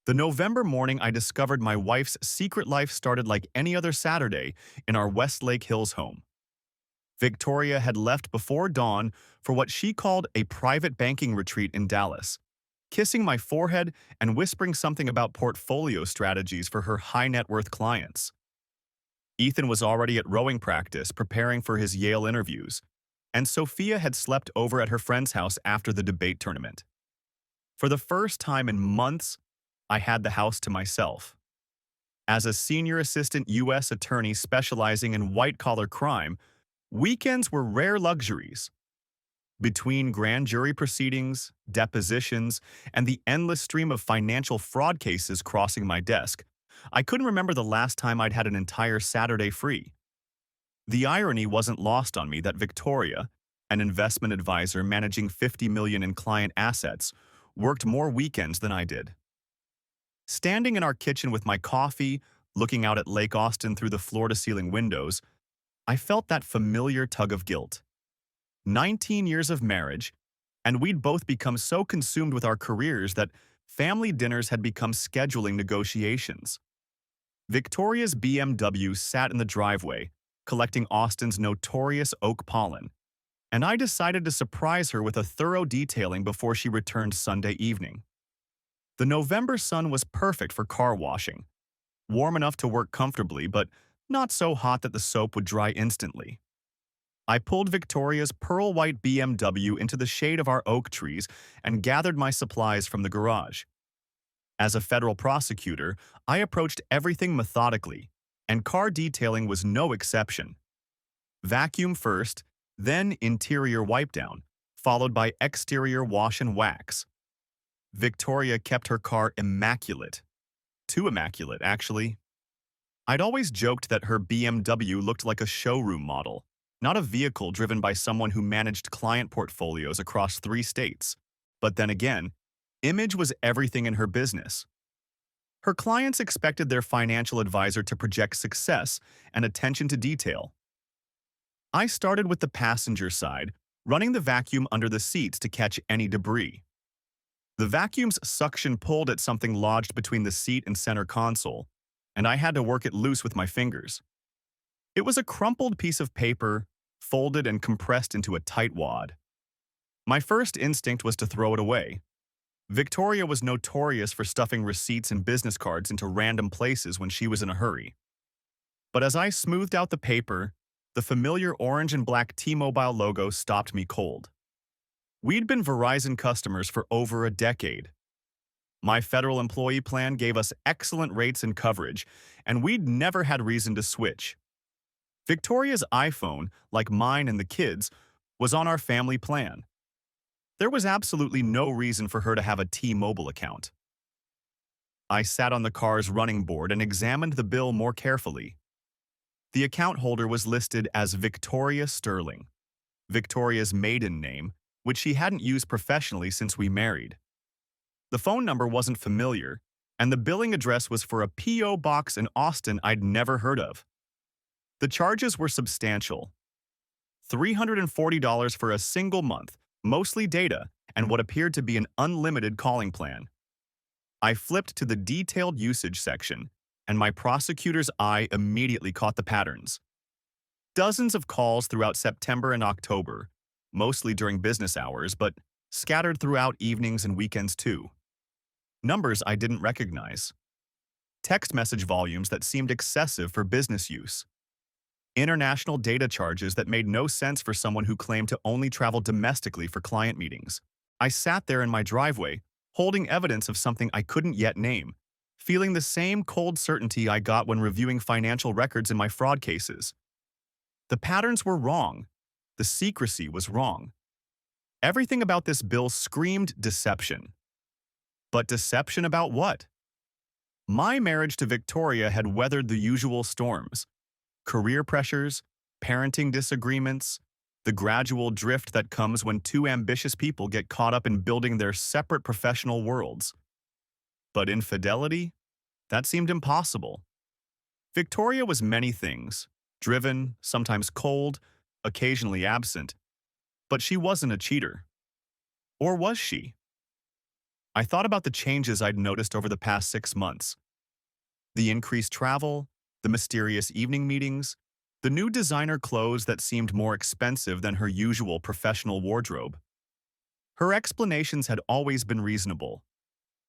The November morning I discovered my wife's secret life started like any other Saturday in our Westlake Hills home. Victoria had left before dawn for what she called a private banking retreat in Dallas, kissing my forehead and whispering something about portfolio strategies for her high net worth clients. Ethan was already at rowing practice preparing for his Yale interviews, and Sophia had slept over at her friend's house after the debate tournament. For the first time in months, I had the house to myself. As a senior assistant U.S. attorney specializing in white-collar crime, weekends were rare luxuries. Between grand jury proceedings, depositions, and the endless stream of financial fraud cases crossing my desk, I couldn't remember the last time I'd had an entire Saturday free. The irony wasn't lost on me that Victoria, an investment advisor managing $50 million in client assets, worked more weekends than I did. Standing in our kitchen with my coffee, looking out at Lake Austin through the floor-to-ceiling windows, I felt that familiar tug of guilt. 19 years of marriage, and we'd both become so consumed with our careers that family dinners had become scheduling negotiations. Victoria's BMW sat in the driveway, collecting Austin's notorious oak pollen, and I decided to surprise her with a thorough detailing before she returned Sunday evening. The November sun was perfect for car washing, warm enough to work comfortably, but not so hot that the soap would dry instantly. I pulled Victoria's pearl-white BMW into the shade of our oak trees and gathered my supplies from the garage. As a federal prosecutor, I approached everything methodically, and car detailing was no exception. Vacuum first, then interior wipe down, followed by exterior wash and wax. Victoria kept her car immaculate. Too immaculate, actually. I'd always joked that her BMW looked like a showroom model, not a vehicle driven by someone who managed client portfolios across 3 states. But then again, image was everything in her business. Her clients expected their financial advisor to project success and attention to detail. I started with the passenger side, running the vacuum under the seats to catch any debris. The vacuum's suction pulled at something lodged between the seat and center console, and I had to work it loose with my fingers. It was a crumpled piece of paper, folded and compressed into a tight wad. My first instinct was to throw it away. Victoria was notorious for stuffing receipts and business cards into random places when she was in a hurry. But as I smoothed out the paper, the familiar orange and black T-Mobile logo stopped me cold. We'd been Verizon customers for over a decade. My federal employee plan gave us excellent rates and coverage, and we'd never had reason to switch. Victoria's iPhone, like mine and the kids', was on our family plan. There was absolutely no reason for her to have a T-Mobile account. I sat on the car's running board and examined the bill more carefully. The account holder was listed as Victoria Sterling, Victoria's maiden name, which she hadn't used professionally since we married. The phone number wasn't familiar, and the billing address was for a P.O. box in Austin I'd never heard of. The charges were substantial. $340 for a single month, mostly data, and what appeared to be an unlimited calling plan. I flipped to the detailed usage section, and my prosecutor's eye immediately caught the patterns. Dozens of calls throughout September and October, mostly during business hours, but scattered throughout evenings and weekends too. Numbers I didn't recognize. Text message volumes that seemed excessive for business use. International data charges that made no sense for someone who claimed to only travel domestically for client meetings. I sat there in my driveway, holding evidence of something I couldn't yet name, feeling the same cold certainty I got when reviewing financial records in my fraud cases. The patterns were wrong. The secrecy was wrong. Everything about this bill screamed deception. But deception about what? My marriage to Victoria had weathered the usual storms: career pressures, parenting disagreements, the gradual drift that comes when 2 ambitious people get caught up in building their separate professional worlds. But infidelity? That seemed impossible. Victoria was many things: driven, sometimes cold, occasionally absent. But she wasn't a cheater. Or was she? I thought about the changes I'd noticed over the past 6 months. The increased travel, the mysterious evening meetings, the new designer clothes that seemed more expensive than her usual professional wardrobe. Her explanations had always been reasonable.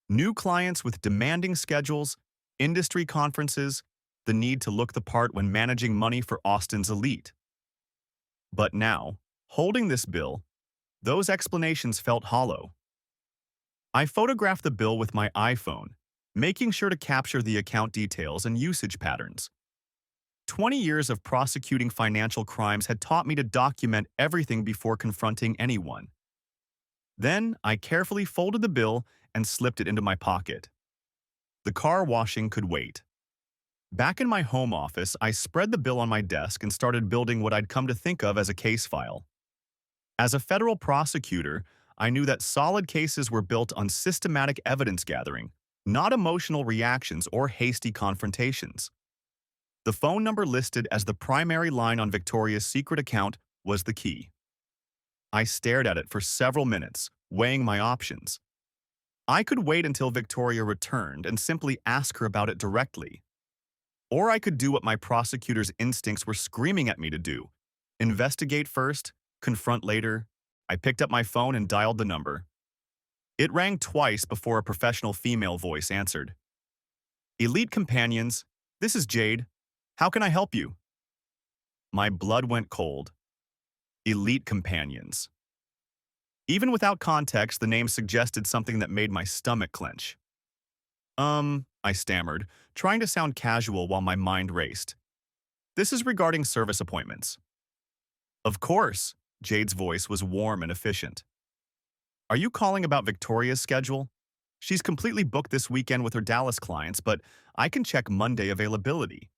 New clients with demanding schedules, industry conferences, the need to look the part when managing money for Austin's elite. But now, holding this bill, those explanations felt hollow. I photographed the bill with my iPhone, making sure to capture the account details and usage patterns. 20 years of prosecuting financial crimes had taught me to document everything before confronting anyone. Then, I carefully folded the bill and slipped it into my pocket. The car washing could wait. Back in my home office, I spread the bill on my desk and started building what I'd come to think of as a case file. As a federal prosecutor, I knew that solid cases were built on systematic evidence gathering, not emotional reactions or hasty confrontations. The phone number listed as the primary line on Victoria's secret account was the key. I stared at it for several minutes, weighing my options. I could wait until Victoria returned and simply ask her about it directly. Or I could do what my prosecutor's instincts were screaming at me to do. Investigate first, confront later. I picked up my phone and dialed the number. It rang twice before a professional female voice answered. Elite Companions, this is Jade. How can I help you? My blood went cold. Elite Companions. Even without context, the name suggested something that made my stomach clench. I stammered, trying to sound casual while my mind raced. This is regarding service appointments. Of course, Jade's voice was warm and efficient. Are you calling about Victoria's schedule? She's completely booked this weekend with her Dallas clients, but I can check Monday availability.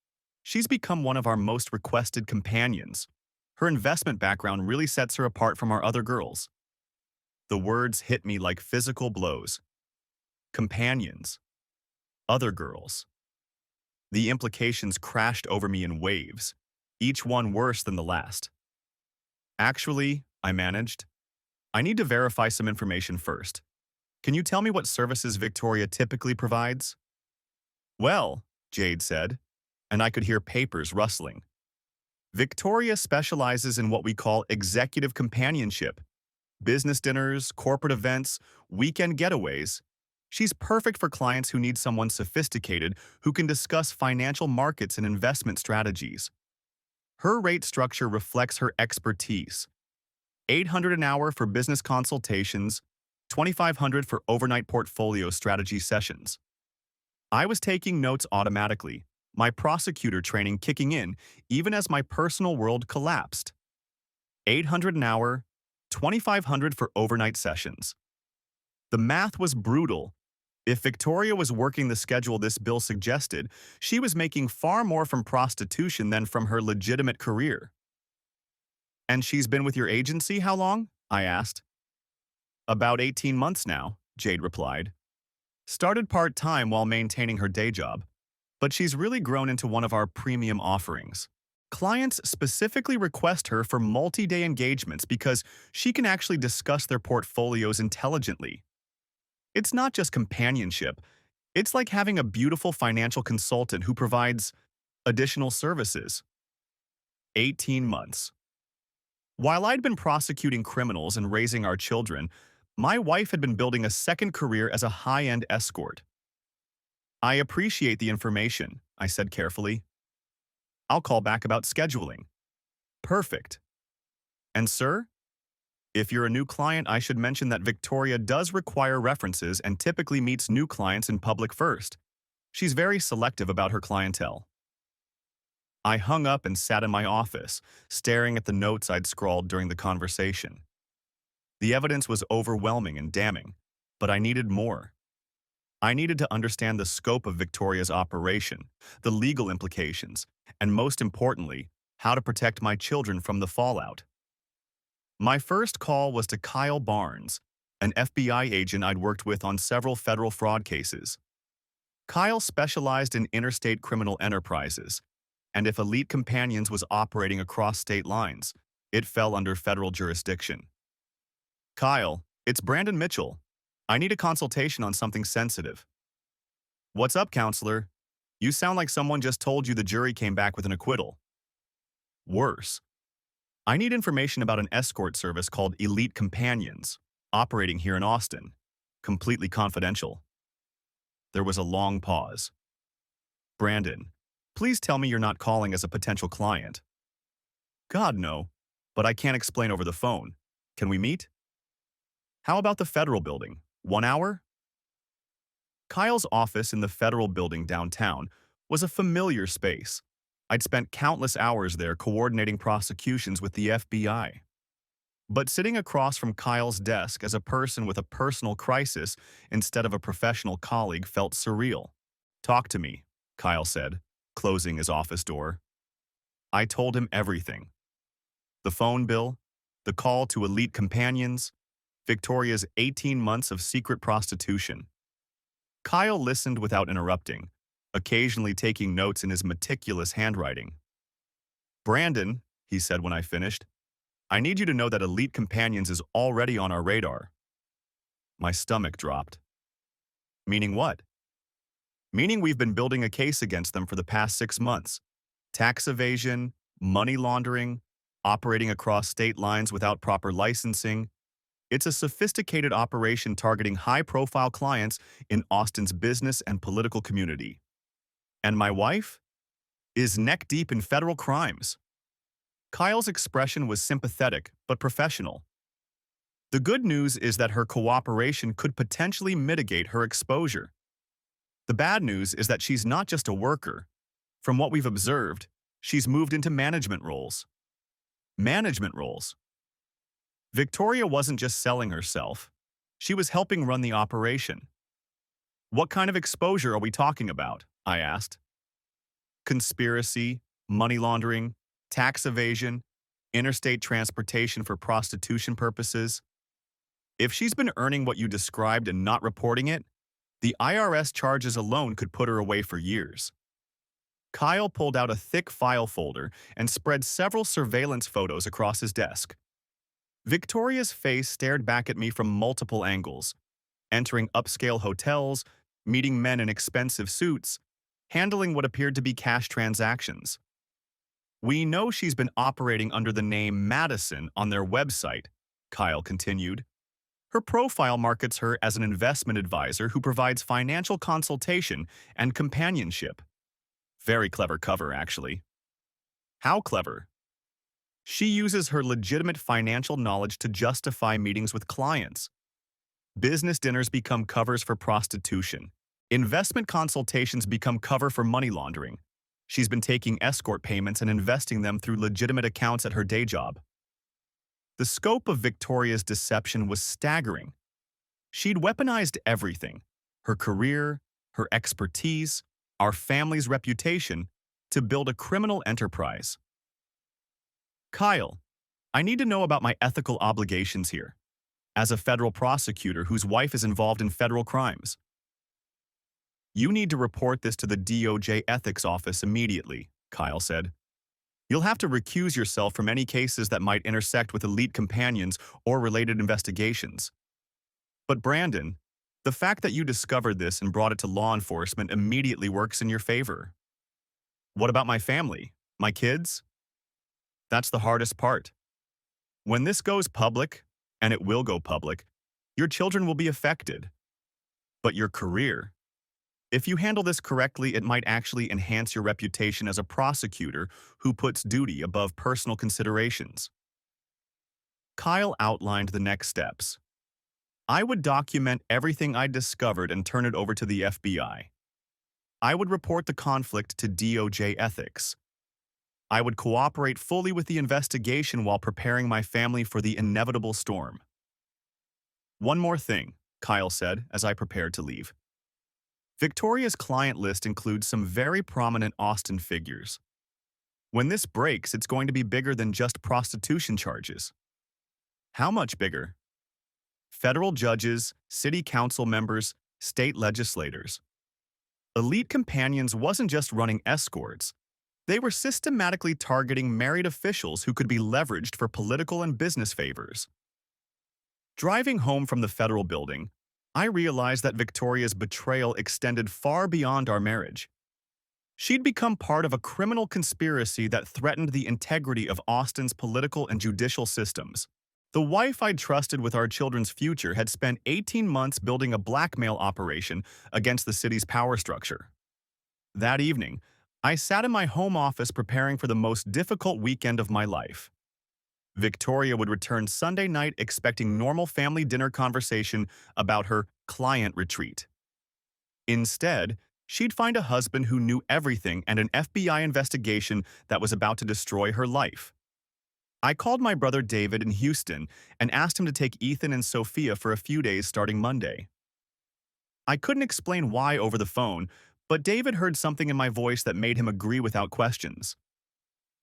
She's become one of our most requested companions. Her investment background really sets her apart from our other girls. The words hit me like physical blows. Companions. Other girls. The implications crashed over me in waves, each one worse than the last. Actually, I managed. I need to verify some information first. Can you tell me what services Victoria typically provides? Well, Jade said, and I could hear papers rustling. Victoria specializes in what we call executive companionship. Business dinners, corporate events, weekend getaways. She's perfect for clients who need someone sophisticated who can discuss financial markets and investment strategies. Her rate structure reflects her expertise. $800 an hour for business consultations, $2,500 for overnight portfolio strategy sessions. I was taking notes automatically, my prosecutor training kicking in even as my personal world collapsed. $800 an hour, $2,500 for overnight sessions. The math was brutal. If Victoria was working the schedule this bill suggested, she was making far more from prostitution than from her legitimate career. And she's been with your agency how long? I asked. About 18 months now, Jade replied. Started part-time while maintaining her day job, but she's really grown into one of our premium offerings. Clients specifically request her for multi-day engagements because she can actually discuss their portfolios intelligently. It's not just companionship. It's like having a beautiful financial consultant who provides additional services. 18 months. While I'd been prosecuting criminals and raising our children, my wife had been building a second career as a high-end escort. I appreciate the information, I said carefully. I'll call back about scheduling. Perfect. And sir? If you're a new client, I should mention that Victoria does require references and typically meets new clients in public first. She's very selective about her clientele. I hung up and sat in my office, staring at the notes I'd scrawled during the conversation. The evidence was overwhelming and damning, but I needed more. I needed to understand the scope of Victoria's operation, the legal implications, and most importantly, how to protect my children from the fallout. My first call was to Kyle Barnes, an FBI agent I'd worked with on several federal fraud cases. Kyle specialized in interstate criminal enterprises, and if Elite Companions was operating across state lines, it fell under federal jurisdiction. Kyle, it's Brandon Mitchell. I need a consultation on something sensitive. What's up, counselor? You sound like someone just told you the jury came back with an acquittal. Worse. I need information about an escort service called Elite Companions, operating here in Austin. Completely confidential. There was a long pause. Brandon, please tell me you're not calling as a potential client. God, no. But I can't explain over the phone. Can we meet? How about the Federal Building? 1 hour? Kyle's office in the Federal Building downtown was a familiar space. I'd spent countless hours there coordinating prosecutions with the FBI. But sitting across from Kyle's desk as a person with a personal crisis instead of a professional colleague felt surreal. Talk to me, Kyle said, closing his office door. I told him everything. The phone bill, the call to Elite Companions, Victoria's 18 months of secret prostitution. Kyle listened without interrupting, occasionally taking notes in his meticulous handwriting. Brandon, he said when I finished, I need you to know that Elite Companions is already on our radar. My stomach dropped. Meaning what? Meaning we've been building a case against them for the past 6 months. Tax evasion, money laundering, operating across state lines without proper licensing. It's a sophisticated operation targeting high-profile clients in Austin's business and political community. And my wife is neck-deep in federal crimes. Kyle's expression was sympathetic but professional. The good news is that her cooperation could potentially mitigate her exposure. The bad news is that she's not just a worker. From what we've observed, she's moved into management roles. Management roles. Victoria wasn't just selling herself. She was helping run the operation. What kind of exposure are we talking about? I asked. Conspiracy, money laundering, tax evasion, interstate transportation for prostitution purposes. If she's been earning what you described and not reporting it, the IRS charges alone could put her away for years. Kyle pulled out a thick file folder and spread several surveillance photos across his desk. Victoria's face stared back at me from multiple angles, entering upscale hotels, meeting men in expensive suits, handling what appeared to be cash transactions. We know she's been operating under the name Madison on their website, Kyle continued. Her profile markets her as an investment advisor who provides financial consultation and companionship. Very clever cover, actually. How clever? She uses her legitimate financial knowledge to justify meetings with clients. Business dinners become covers for prostitution. Investment consultations become cover for money laundering. She's been taking escort payments and investing them through legitimate accounts at her day job. The scope of Victoria's deception was staggering. She'd weaponized everything, her career, her expertise, our family's reputation, to build a criminal enterprise. Kyle, I need to know about my ethical obligations here, as a federal prosecutor whose wife is involved in federal crimes. You need to report this to the DOJ Ethics Office immediately, Kyle said. You'll have to recuse yourself from any cases that might intersect with Elite Companions or related investigations. But Brandon, the fact that you discovered this and brought it to law enforcement immediately works in your favor. What about my family? My kids? That's the hardest part. When this goes public, and it will go public, your children will be affected. But your career? If you handle this correctly, it might actually enhance your reputation as a prosecutor who puts duty above personal considerations. Kyle outlined the next steps. I would document everything I discovered and turn it over to the FBI. I would report the conflict to DOJ Ethics. I would cooperate fully with the investigation while preparing my family for the inevitable storm. One more thing, Kyle said as I prepared to leave. Victoria's client list includes some very prominent Austin figures. When this breaks, it's going to be bigger than just prostitution charges. How much bigger? Federal judges, city council members, state legislators. Elite Companions wasn't just running escorts. They were systematically targeting married officials who could be leveraged for political and business favors. Driving home from the Federal Building, I realized that Victoria's betrayal extended far beyond our marriage. She'd become part of a criminal conspiracy that threatened the integrity of Austin's political and judicial systems. The wife I'd trusted with our children's future had spent 18 months building a blackmail operation against the city's power structure. That evening, I sat in my home office preparing for the most difficult weekend of my life. Victoria would return Sunday night expecting normal family dinner conversation about her client retreat. Instead, she'd find a husband who knew everything and an FBI investigation that was about to destroy her life. I called my brother David in Houston and asked him to take Ethan and Sophia for a few days starting Monday. I couldn't explain why over the phone, but David heard something in my voice that made him agree without questions.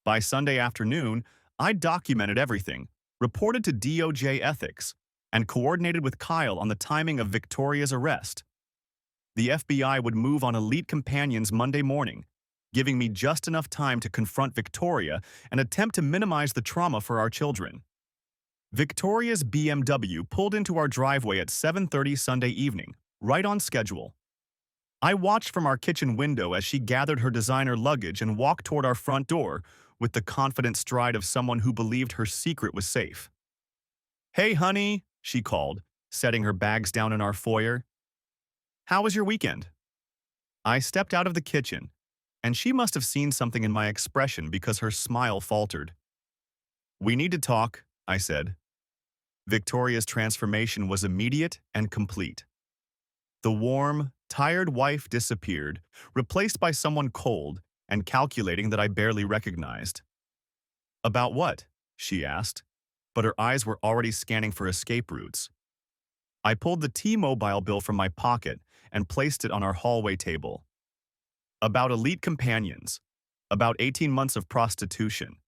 By Sunday afternoon, I documented everything, reported to DOJ Ethics, and coordinated with Kyle on the timing of Victoria's arrest. The FBI would move on elite companions Monday morning, giving me just enough time to confront Victoria and attempt to minimize the trauma for our children. Victoria's BMW pulled into our driveway at 7:30 Sunday evening, right on schedule. I watched from our kitchen window as she gathered her designer luggage and walked toward our front door with the confident stride of someone who believed her secret was safe. "Hey, honey," she called, setting her bags down in our foyer. "How was your weekend?" I stepped out of the kitchen, and she must have seen something in my expression because her smile faltered. "We need to talk," I said. Victoria's transformation was immediate and complete. The warm, tired wife disappeared, replaced by someone cold and calculating that I barely recognized. "About what?" she asked, but her eyes were already scanning for escape routes. I pulled the T-Mobile bill from my pocket and placed it on our hallway table. "About elite companions, about 18 months of prostitution,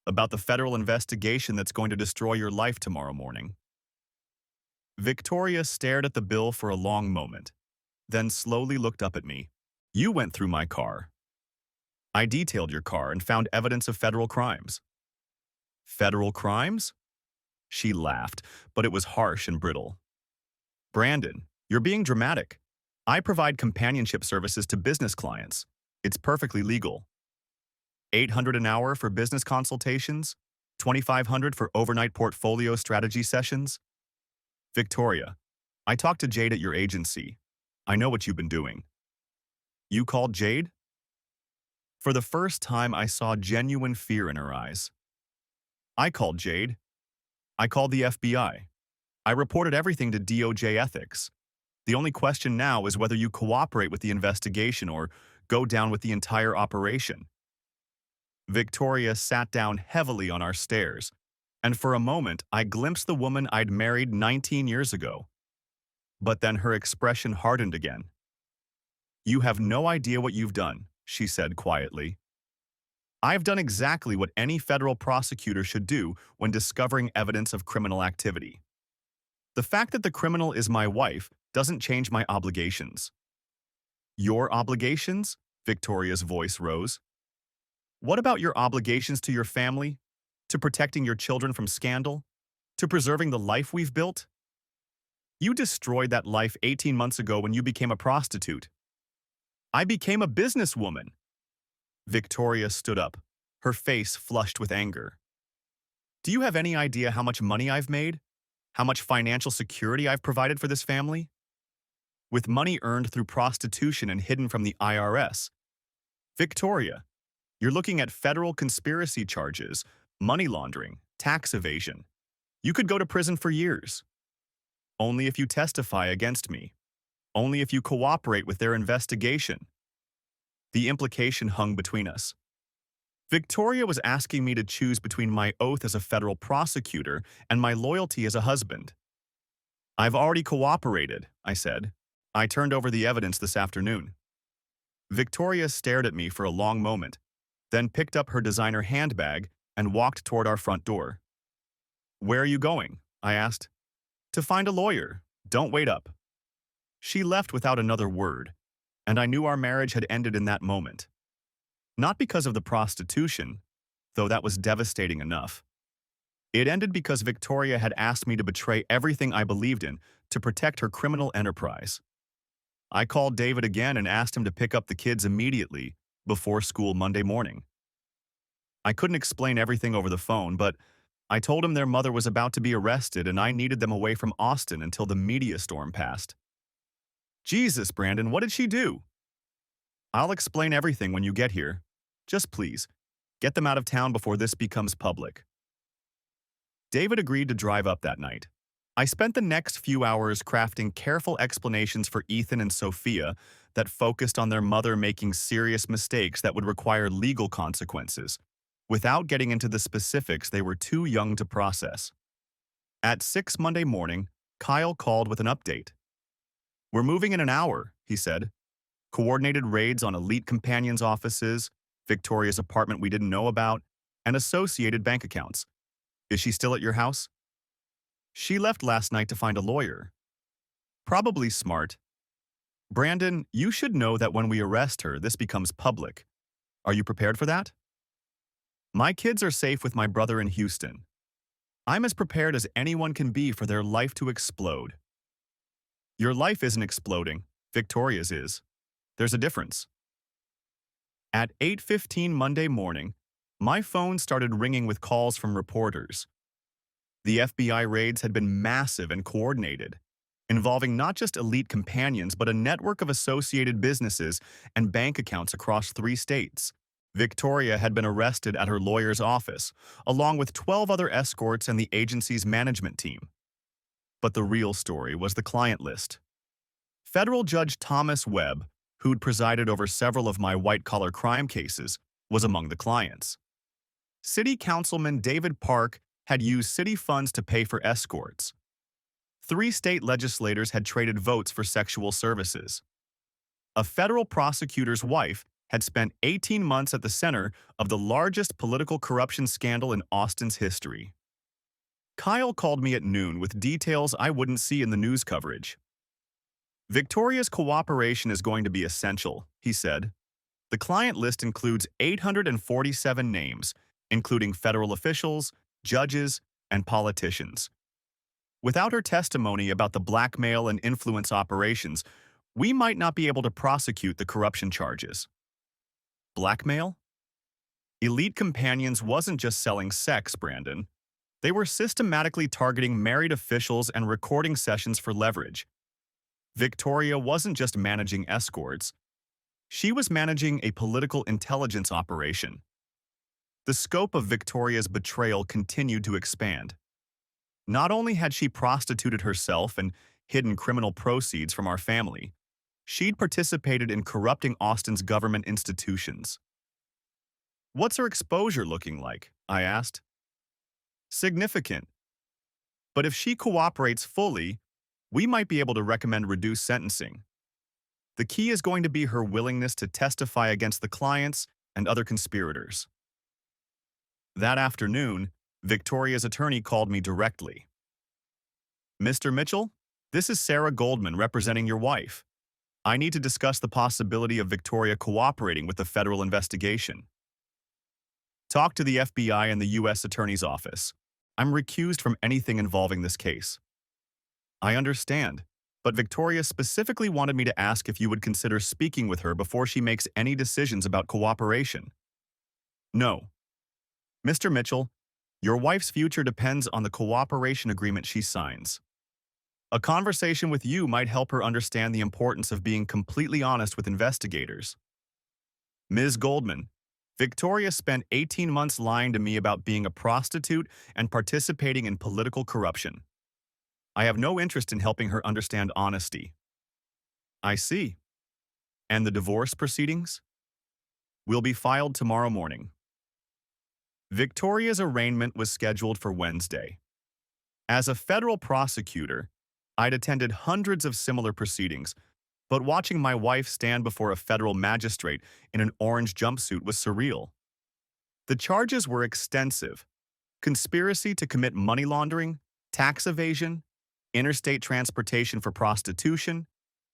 about the federal investigation that's going to destroy your life tomorrow morning." Victoria stared at the bill for a long moment, then slowly looked up at me. "You went through my car. I detailed your car and found evidence of federal crimes." "Federal crimes?" She laughed, but it was harsh and brittle. "Brandon, you're being dramatic. I provide companionship services to business clients. It's perfectly legal. 800 an hour for business consultations, 2,500 for overnight portfolio strategy sessions." "Victoria, I talked to Jade at your agency. I know what you've been doing." "You called Jade?" For the first time, I saw genuine fear in her eyes. "I called Jade. I called the FBI. I reported everything to DOJ Ethics. The only question now is whether you cooperate with the investigation or go down with the entire operation." Victoria sat down heavily on our stairs, and for a moment I glimpsed the woman I'd married 19 years ago. But then her expression hardened again. "You have no idea what you've done," she said quietly. "I've done exactly what any federal prosecutor should do when discovering evidence of criminal activity. The fact that the criminal is my wife doesn't change my obligations." "Your obligations?" Victoria's voice rose. "What about your obligations to your family? To protecting your children from scandal? To preserving the life we've built? You destroyed that life 18 months ago when you became a prostitute. I became a businesswoman." Victoria stood up, her face flushed with anger. "Do you have any idea how much money I've made? How much financial security I've provided for this family? With money earned through prostitution and hidden from the IRS. Victoria, you're looking at federal conspiracy charges, money laundering, tax evasion. You could go to prison for years. Only if you testify against me. Only if you cooperate with their investigation." The implication hung between us. Victoria was asking me to choose between my oath as a federal prosecutor and my loyalty as a husband. "I've already cooperated," I said. "I turned over the evidence this afternoon." Victoria stared at me for a long moment, then picked up her designer handbag and walked toward our front door. "Where are you going?" I asked. "To find a lawyer. Don't wait up." She left without another word, and I knew our marriage had ended in that moment. Not because of the prostitution, though that was devastating enough. It ended because Victoria had asked me to betray everything I believed in to protect her criminal enterprise. I called David again and asked him to pick up the kids immediately before school Monday morning. I couldn't explain everything over the phone, but I told him their mother was about to be arrested and I needed them away from Austin until the media storm passed. Jesus, Brandon, what did she do? I'll explain everything when you get here. Just please, get them out of town before this becomes public. David agreed to drive up that night. I spent the next few hours crafting careful explanations for Ethan and Sophia that focused on their mother making serious mistakes that would require legal consequences. Without getting into the specifics, they were too young to process. At 6 Monday morning, Kyle called with an update. "We're moving in an hour," he said. "Coordinated raids on elite companions' offices, Victoria's apartment we didn't know about, and associated bank accounts. Is she still at your house?" "She left last night to find a lawyer." "Probably smart. Brandon, you should know that when we arrest her, this becomes public. Are you prepared for that?" "My kids are safe with my brother in Houston. I'm as prepared as anyone can be for their life to explode." "Your life isn't exploding. Victoria's is. There's a difference." At 8:15 Monday morning, my phone started ringing with calls from reporters. The FBI raids had been massive and coordinated, involving not just elite companions but a network of associated businesses and bank accounts across 3 states. Victoria had been arrested at her lawyer's office, along with 12 other escorts and the agency's management team. But the real story was the client list. Federal Judge Thomas Webb, who'd presided over several of my white-collar crime cases, was among the clients. City Councilman David Park had used city funds to pay for escorts. 3 state legislators had traded votes for sexual services. A federal prosecutor's wife had spent 18 months at the center of the largest political corruption scandal in Austin's history. Kyle called me at noon with details I wouldn't see in the news coverage. "Victoria's cooperation is going to be essential," he said. "The client list includes 847 names, including federal officials, judges, and politicians. Without her testimony about the blackmail and influence operations, we might not be able to prosecute the corruption charges." Blackmail? Elite Companions wasn't just selling sex, Brandon. They were systematically targeting married officials and recording sessions for leverage. Victoria wasn't just managing escorts. She was managing a political intelligence operation. The scope of Victoria's betrayal continued to expand. Not only had she prostituted herself and hidden criminal proceeds from our family, she'd participated in corrupting Austin's government institutions. "What's her exposure looking like?" I asked. "Significant. But if she cooperates fully, we might be able to recommend reduced sentencing. The key is going to be her willingness to testify against the clients and other conspirators." That afternoon, Victoria's attorney called me directly. "Mr. Mitchell, this is Sarah Goldman representing your wife. I need to discuss the possibility of Victoria cooperating with the federal investigation." "Talk to the FBI and the U.S. Attorney's Office. I'm recused from anything involving this case." "I understand, but Victoria specifically wanted me to ask if you would consider speaking with her before she makes any decisions about cooperation." "No. Mr. Mitchell, your wife's future depends on the cooperation agreement she signs. A conversation with you might help her understand the importance of being completely honest with investigators." "Ms. Goldman, Victoria spent 18 months lying to me about being a prostitute and participating in political corruption. I have no interest in helping her understand honesty." "I see. And the divorce proceedings?" "Will be filed tomorrow morning." Victoria's arraignment was scheduled for Wednesday. As a federal prosecutor, I'd attended hundreds of similar proceedings, but watching my wife stand before a federal magistrate in an orange jumpsuit was surreal. The charges were extensive: conspiracy to commit money laundering, tax evasion, interstate transportation for prostitution,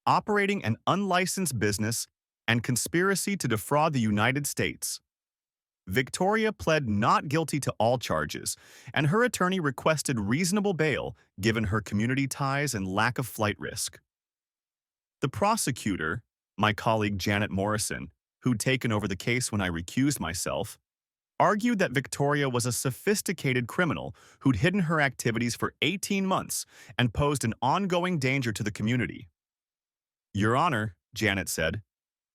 operating an unlicensed business, and conspiracy to defraud the United States. Victoria pled not guilty to all charges, and her attorney requested reasonable bail given her community ties and lack of flight risk. The prosecutor, my colleague Janet Morrison, who'd taken over the case when I recused myself, argued that Victoria was a sophisticated criminal who'd hidden her activities for 18 months and posed an ongoing danger to the community. Your Honor, Janet said,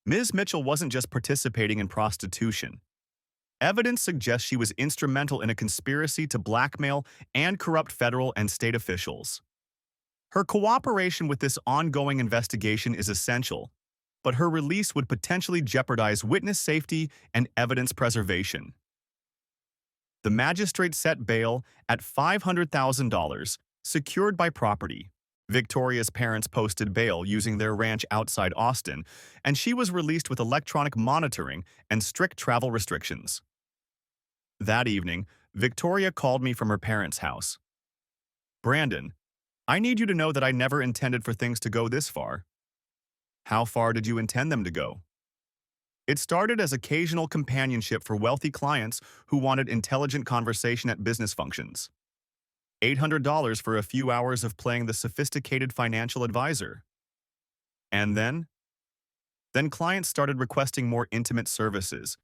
Ms. Mitchell wasn't just participating in prostitution. Evidence suggests she was instrumental in a conspiracy to blackmail and corrupt federal and state officials. Her cooperation with this ongoing investigation is essential, but her release would potentially jeopardize witness safety and evidence preservation. The magistrate set bail at $500,000, secured by property. Victoria's parents posted bail using their ranch outside Austin, and she was released with electronic monitoring and strict travel restrictions. That evening, Victoria called me from her parents' house. Brandon, I need you to know that I never intended for things to go this far. How far did you intend them to go? It started as occasional companionship for wealthy clients who wanted intelligent conversation at business functions. $800 for a few hours of playing the sophisticated financial advisor. And then clients started requesting more intimate services.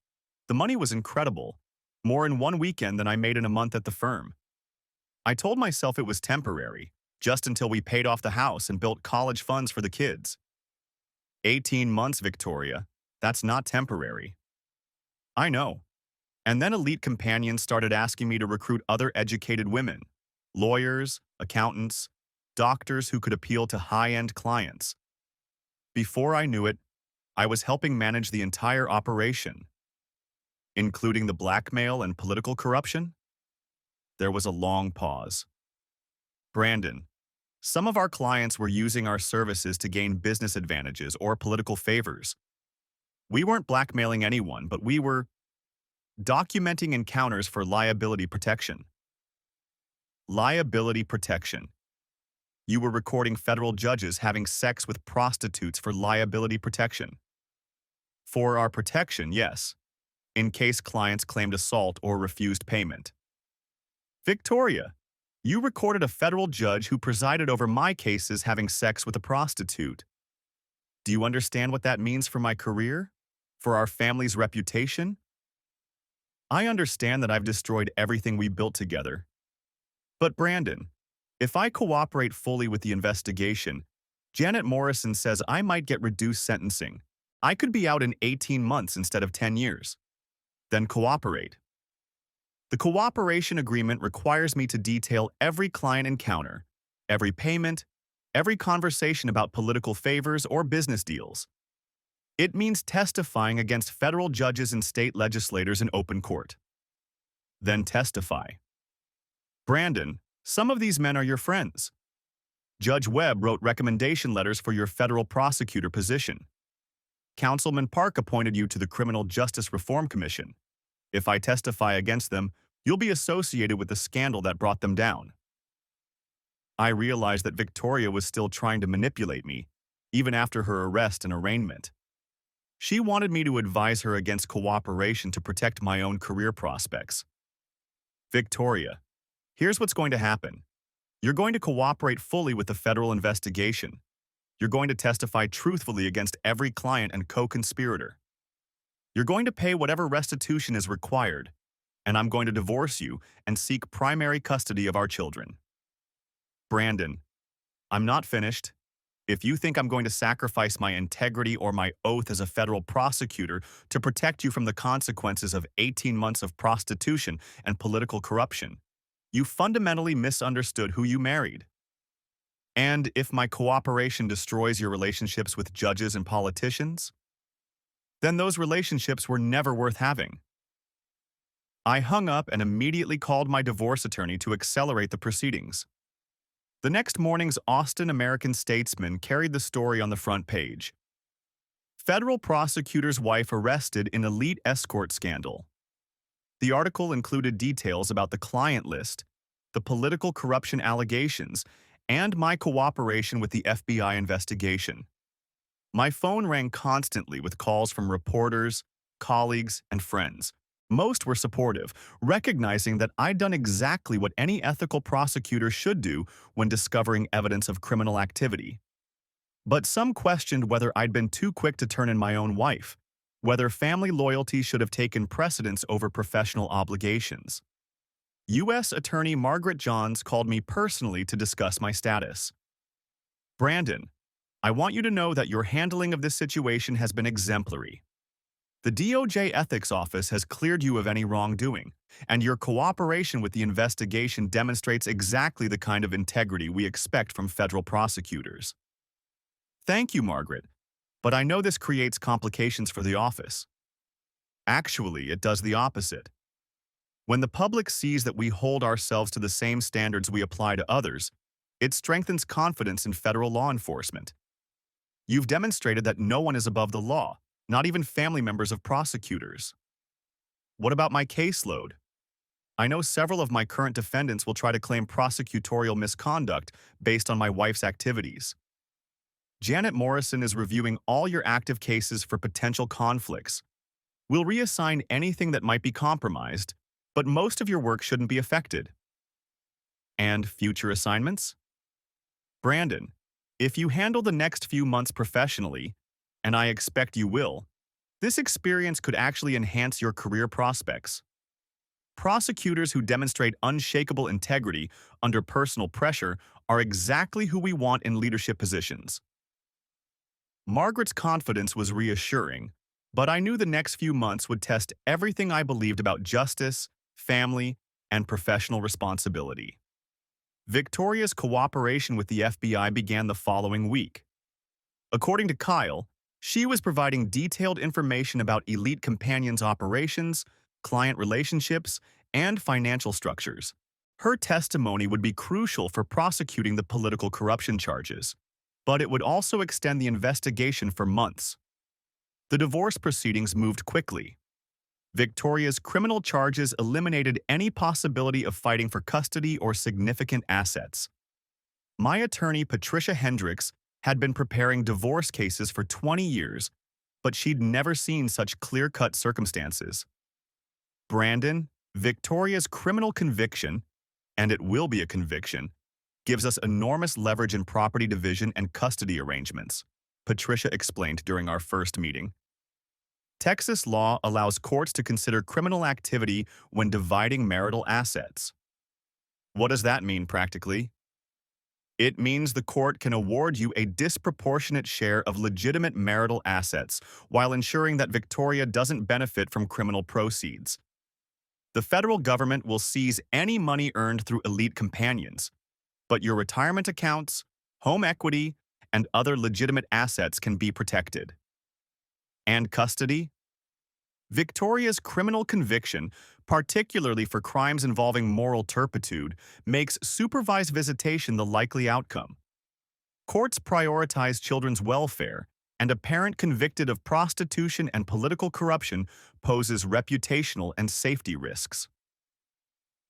The money was incredible, more in one weekend than I made in a month at the firm. I told myself it was temporary, just until we paid off the house and built college funds for the kids. 18 months, Victoria. That's not temporary. I know. And then elite companions started asking me to recruit other educated women, lawyers, accountants, doctors who could appeal to high-end clients. Before I knew it, I was helping manage the entire operation, including the blackmail and political corruption. There was a long pause. Brandon, some of our clients were using our services to gain business advantages or political favors. We weren't blackmailing anyone, but we were documenting encounters for liability protection. Liability protection. You were recording federal judges having sex with prostitutes for liability protection. For our protection, yes, in case clients claimed assault or refused payment. Victoria, you recorded a federal judge who presided over my cases having sex with a prostitute. Do you understand what that means for my career? For our family's reputation? I understand that I've destroyed everything we built together. But Brandon, if I cooperate fully with the investigation, Janet Morrison says I might get reduced sentencing. I could be out in 18 months instead of 10 years. Then cooperate. The cooperation agreement requires me to detail every client encounter, every payment, every conversation about political favors or business deals. It means testifying against federal judges and state legislators in open court. Then testify. Brandon, some of these men are your friends. Judge Webb wrote recommendation letters for your federal prosecutor position. Councilman Park appointed you to the Criminal Justice Reform Commission. If I testify against them, you'll be associated with the scandal that brought them down. I realized that Victoria was still trying to manipulate me, even after her arrest and arraignment. She wanted me to advise her against cooperation to protect my own career prospects. Victoria, here's what's going to happen. You're going to cooperate fully with the federal investigation. You're going to testify truthfully against every client and co-conspirator. You're going to pay whatever restitution is required, and I'm going to divorce you and seek primary custody of our children. Brandon, I'm not finished. If you think I'm going to sacrifice my integrity or my oath as a federal prosecutor to protect you from the consequences of 18 months of prostitution and political corruption, you fundamentally misunderstood who you married. And if my cooperation destroys your relationships with judges and politicians, then those relationships were never worth having. I hung up and immediately called my divorce attorney to accelerate the proceedings. The next morning's Austin American-Statesman carried the story on the front page. Federal prosecutor's wife arrested in elite escort scandal. The article included details about the client list, the political corruption allegations, and my cooperation with the FBI investigation. My phone rang constantly with calls from reporters, colleagues, and friends, Most were supportive, recognizing that I'd done exactly what any ethical prosecutor should do when discovering evidence of criminal activity. But some questioned whether I'd been too quick to turn in my own wife, whether family loyalty should have taken precedence over professional obligations. U.S. Attorney Margaret Johns called me personally to discuss my status. Brandon, I want you to know that your handling of this situation has been exemplary. The DOJ Ethics Office has cleared you of any wrongdoing, and your cooperation with the investigation demonstrates exactly the kind of integrity we expect from federal prosecutors. Thank you, Margaret, but I know this creates complications for the office. Actually, it does the opposite. When the public sees that we hold ourselves to the same standards we apply to others, it strengthens confidence in federal law enforcement. You've demonstrated that no one is above the law, not even family members of prosecutors. What about my caseload? I know several of my current defendants will try to claim prosecutorial misconduct based on my wife's activities. Janet Morrison is reviewing all your active cases for potential conflicts. We'll reassign anything that might be compromised, but most of your work shouldn't be affected. And future assignments? Brandon, if you handle the next few months professionally, and I expect you will, this experience could actually enhance your career prospects. Prosecutors who demonstrate unshakable integrity under personal pressure are exactly who we want in leadership positions. Margaret's confidence was reassuring, but I knew the next few months would test everything I believed about justice, family, and professional responsibility. Victoria's cooperation with the FBI began the following week. According to Kyle, she was providing detailed information about Elite Companion's operations, client relationships, and financial structures. Her testimony would be crucial for prosecuting the political corruption charges, but it would also extend the investigation for months. The divorce proceedings moved quickly. Victoria's criminal charges eliminated any possibility of fighting for custody or significant assets. My attorney, Patricia Hendricks, had been preparing divorce cases for 20 years, but she'd never seen such clear-cut circumstances. Brandon, Victoria's criminal conviction, and it will be a conviction, gives us enormous leverage in property division and custody arrangements, Patricia explained during our first meeting. Texas law allows courts to consider criminal activity when dividing marital assets. What does that mean practically? It means the court can award you a disproportionate share of legitimate marital assets while ensuring that Victoria doesn't benefit from criminal proceeds. The federal government will seize any money earned through Elite Companions, but your retirement accounts, home equity, and other legitimate assets can be protected. And custody? Victoria's criminal conviction, particularly for crimes involving moral turpitude, makes supervised visitation the likely outcome. Courts prioritize children's welfare, and a parent convicted of prostitution and political corruption poses reputational and safety risks.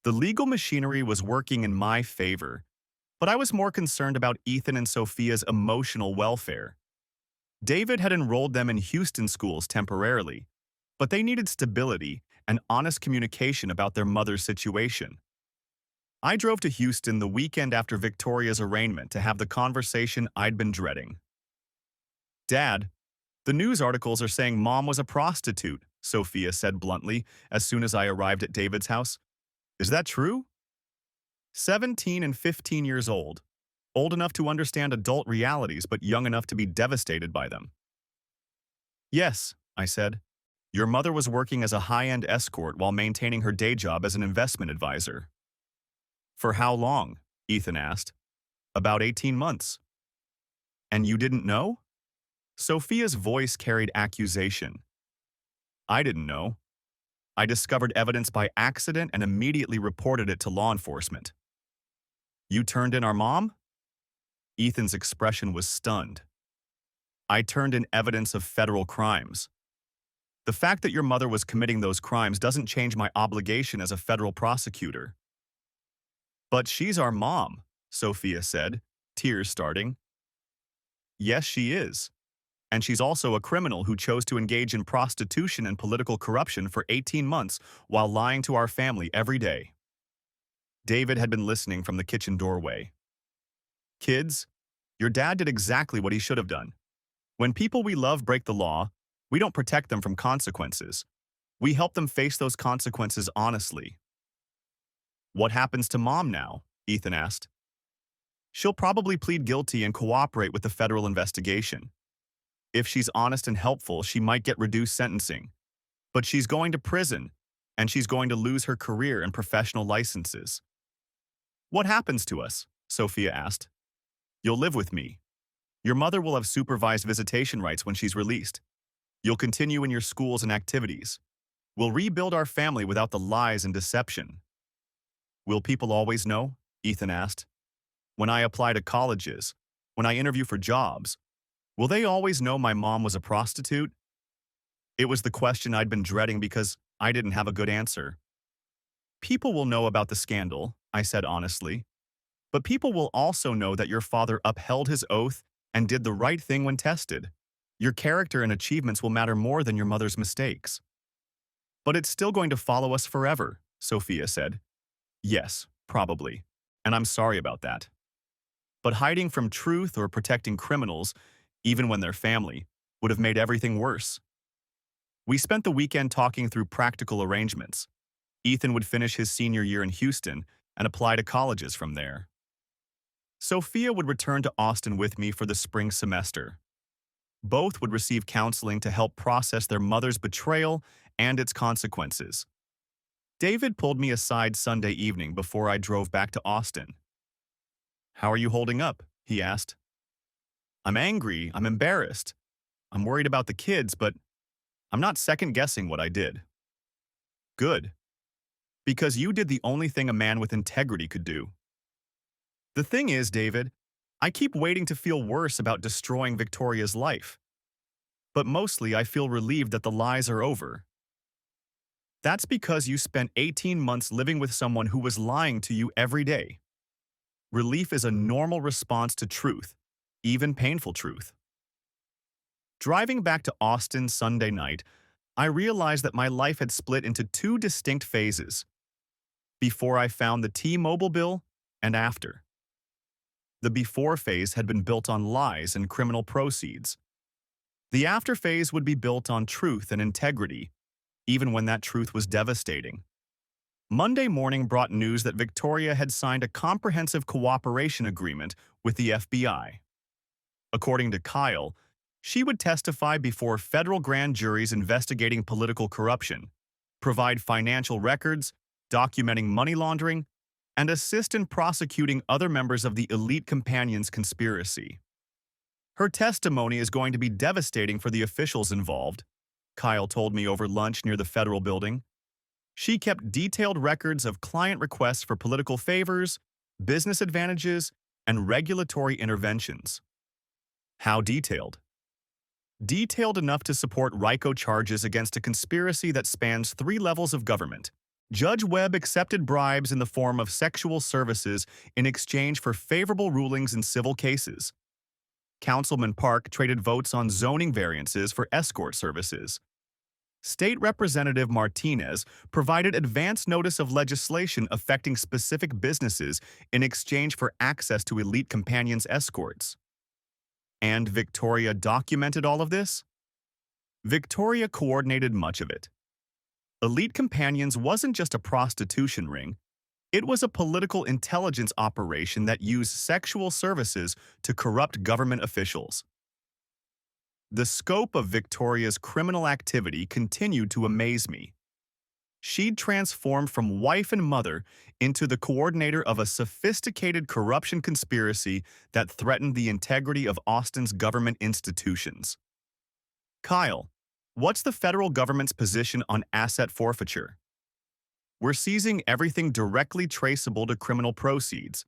The legal machinery was working in my favor, but I was more concerned about Ethan and Sophia's emotional welfare. David had enrolled them in Houston schools temporarily, but they needed stability and honest communication about their mother's situation. I drove to Houston the weekend after Victoria's arraignment to have the conversation I'd been dreading. Dad, the news articles are saying Mom was a prostitute, Sophia said bluntly as soon as I arrived at David's house. Is that true? 17 and 15 years old enough to understand adult realities but young enough to be devastated by them. Yes, I said. Your mother was working as a high-end escort while maintaining her day job as an investment advisor. For how long? Ethan asked. About 18 months. And you didn't know? Sophia's voice carried accusation. I didn't know. I discovered evidence by accident and immediately reported it to law enforcement. You turned in our mom? Ethan's expression was stunned. I turned in evidence of federal crimes. The fact that your mother was committing those crimes doesn't change my obligation as a federal prosecutor. But she's our mom, Sophia said, tears starting. Yes, she is. And she's also a criminal who chose to engage in prostitution and political corruption for 18 months while lying to our family every day. David had been listening from the kitchen doorway. Kids, your dad did exactly what he should have done. When people we love break the law, we don't protect them from consequences. We help them face those consequences honestly. What happens to Mom now? Ethan asked. She'll probably plead guilty and cooperate with the federal investigation. If she's honest and helpful, she might get reduced sentencing. But she's going to prison, and she's going to lose her career and professional licenses. What happens to us? Sophia asked. You'll live with me. Your mother will have supervised visitation rights when she's released. You'll continue in your schools and activities. We'll rebuild our family without the lies and deception. Will people always know? Ethan asked. When I apply to colleges, when I interview for jobs, will they always know my mom was a prostitute? It was the question I'd been dreading because I didn't have a good answer. People will know about the scandal, I said honestly. But people will also know that your father upheld his oath and did the right thing when tested. Your character and achievements will matter more than your mother's mistakes. But it's still going to follow us forever, Sophia said. Yes, probably. And I'm sorry about that. But hiding from truth or protecting criminals, even when they're family, would have made everything worse. We spent the weekend talking through practical arrangements. Ethan would finish his senior year in Houston and apply to colleges from there. Sophia would return to Austin with me for the spring semester. Both would receive counseling to help process their mother's betrayal and its consequences. David pulled me aside Sunday evening before I drove back to Austin. How are you holding up? He asked. I'm angry, I'm embarrassed. I'm worried about the kids, but I'm not second-guessing what I did. Good. Because you did the only thing a man with integrity could do. The thing is, David, I keep waiting to feel worse about destroying Victoria's life. But mostly I feel relieved that the lies are over. That's because you spent 18 months living with someone who was lying to you every day. Relief is a normal response to truth, even painful truth. Driving back to Austin Sunday night, I realized that my life had split into two distinct phases. Before I found the T-Mobile bill and after. The before phase had been built on lies and criminal proceeds. The after phase would be built on truth and integrity, even when that truth was devastating. Monday morning brought news that Victoria had signed a comprehensive cooperation agreement with the FBI. According to Kyle, she would testify before federal grand juries investigating political corruption, provide financial records, documenting money laundering, and assist in prosecuting other members of the elite companions conspiracy. Her testimony is going to be devastating for the officials involved, Kyle told me over lunch near the federal building. She kept detailed records of client requests for political favors, business advantages, and regulatory interventions. How detailed? Detailed enough to support RICO charges against a conspiracy that spans 3 levels of government. Judge Webb accepted bribes in the form of sexual services in exchange for favorable rulings in civil cases. Councilman Park traded votes on zoning variances for escort services. State Representative Martinez provided advance notice of legislation affecting specific businesses in exchange for access to elite companions escorts. And Victoria documented all of this? Victoria coordinated much of it. Elite Companions wasn't just a prostitution ring, it was a political intelligence operation that used sexual services to corrupt government officials. The scope of Victoria's criminal activity continued to amaze me. She'd transformed from wife and mother into the coordinator of a sophisticated corruption conspiracy that threatened the integrity of Austin's government institutions. Kyle, what's the federal government's position on asset forfeiture? We're seizing everything directly traceable to criminal proceeds.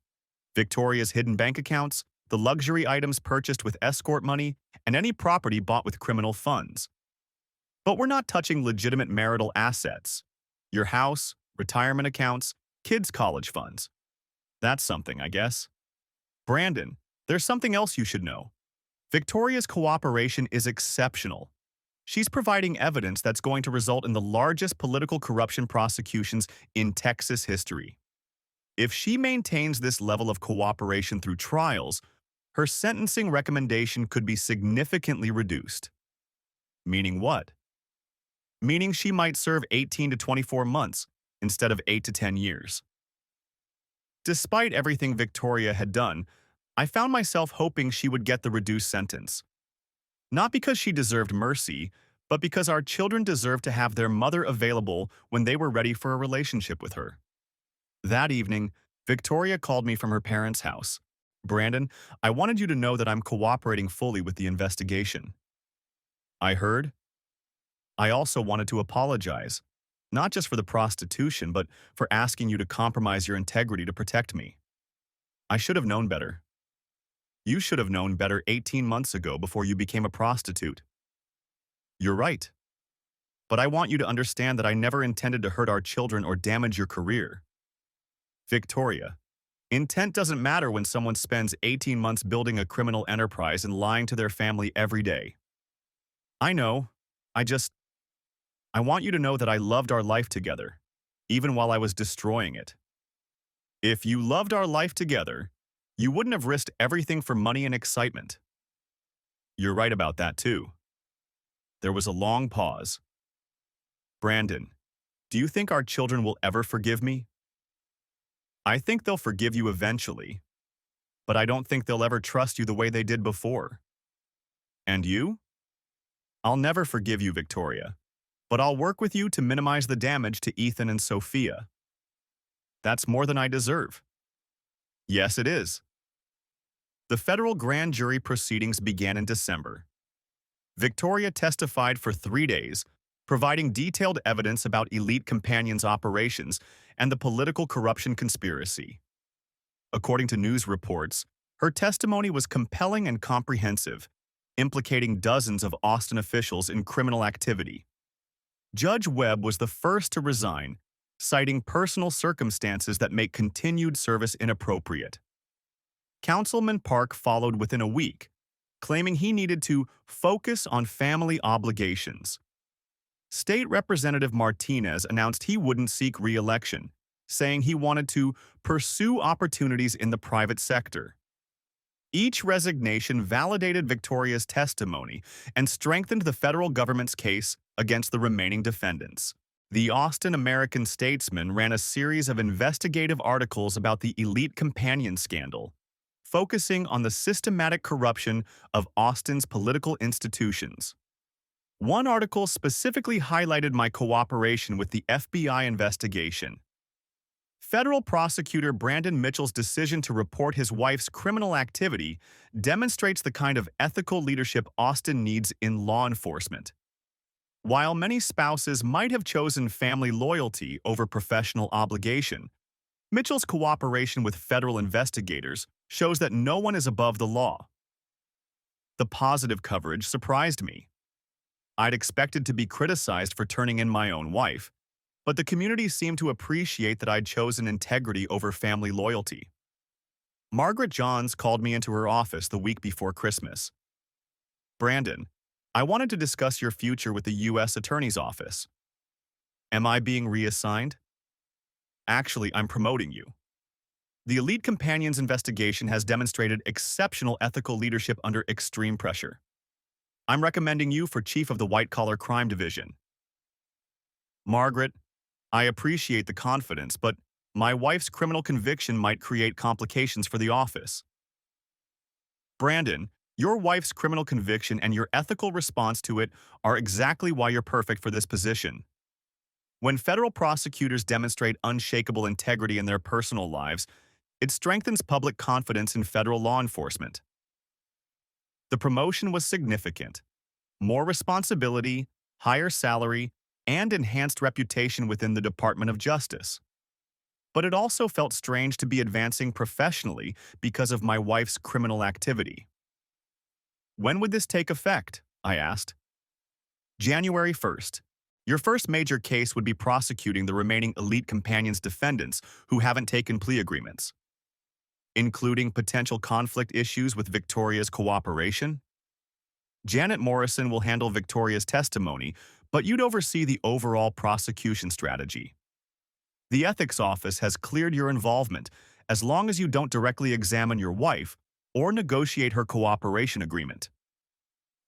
Victoria's hidden bank accounts, the luxury items purchased with escort money, and any property bought with criminal funds. But we're not touching legitimate marital assets. Your house, retirement accounts, kids' college funds. That's something, I guess. Brandon, there's something else you should know. Victoria's cooperation is exceptional. She's providing evidence that's going to result in the largest political corruption prosecutions in Texas history. If she maintains this level of cooperation through trials, her sentencing recommendation could be significantly reduced. Meaning what? Meaning she might serve 18 to 24 months instead of 8 to 10 years. Despite everything Victoria had done, I found myself hoping she would get the reduced sentence. Not because she deserved mercy, but because our children deserve to have their mother available when they were ready for a relationship with her. That evening, Victoria called me from her parents' house. Brandon, I wanted you to know that I'm cooperating fully with the investigation. I heard. I also wanted to apologize, not just for the prostitution, but for asking you to compromise your integrity to protect me. I should have known better. You should have known better 18 months ago before you became a prostitute. You're right. But I want you to understand that I never intended to hurt our children or damage your career. Victoria, intent doesn't matter when someone spends 18 months building a criminal enterprise and lying to their family every day. I know. I want you to know that I loved our life together, even while I was destroying it. If you loved our life together, you wouldn't have risked everything for money and excitement. You're right about that, too. There was a long pause. Brandon, do you think our children will ever forgive me? I think they'll forgive you eventually, but I don't think they'll ever trust you the way they did before. And you? I'll never forgive you, Victoria, but I'll work with you to minimize the damage to Ethan and Sophia. That's more than I deserve. Yes, it is. The federal grand jury proceedings began in December. Victoria testified for 3 days, providing detailed evidence about Elite Companions' operations and the political corruption conspiracy. According to news reports, her testimony was compelling and comprehensive, implicating dozens of Austin officials in criminal activity. Judge Webb was the first to resign, citing personal circumstances that make continued service inappropriate. Councilman Park followed within a week, claiming he needed to focus on family obligations. State Representative Martinez announced he wouldn't seek re-election, saying he wanted to pursue opportunities in the private sector. Each resignation validated Victoria's testimony and strengthened the federal government's case against the remaining defendants. The Austin American-Statesman ran a series of investigative articles about the Elite Companion scandal, focusing on the systematic corruption of Austin's political institutions. One article specifically highlighted my cooperation with the FBI investigation. Federal prosecutor Brandon Mitchell's decision to report his wife's criminal activity demonstrates the kind of ethical leadership Austin needs in law enforcement. While many spouses might have chosen family loyalty over professional obligation, Mitchell's cooperation with federal investigators shows that no one is above the law. The positive coverage surprised me. I'd expected to be criticized for turning in my own wife, but the community seemed to appreciate that I'd chosen integrity over family loyalty. Margaret Johns called me into her office the week before Christmas. Brandon, I wanted to discuss your future with the U.S. Attorney's Office. Am I being reassigned? Actually, I'm promoting you. The Elite Companions investigation has demonstrated exceptional ethical leadership under extreme pressure. I'm recommending you for Chief of the White Collar Crime Division. Margaret, I appreciate the confidence, but my wife's criminal conviction might create complications for the office. Brandon, your wife's criminal conviction and your ethical response to it are exactly why you're perfect for this position. When federal prosecutors demonstrate unshakable integrity in their personal lives, it strengthens public confidence in federal law enforcement. The promotion was significant. More responsibility, higher salary, and enhanced reputation within the Department of Justice. But it also felt strange to be advancing professionally because of my wife's criminal activity. When would this take effect? I asked. January 1st. Your first major case would be prosecuting the remaining Elite Companions defendants who haven't taken plea agreements, including potential conflict issues with Victoria's cooperation. Janet Morrison will handle Victoria's testimony, but you'd oversee the overall prosecution strategy. The ethics office has cleared your involvement as long as you don't directly examine your wife or negotiate her cooperation agreement.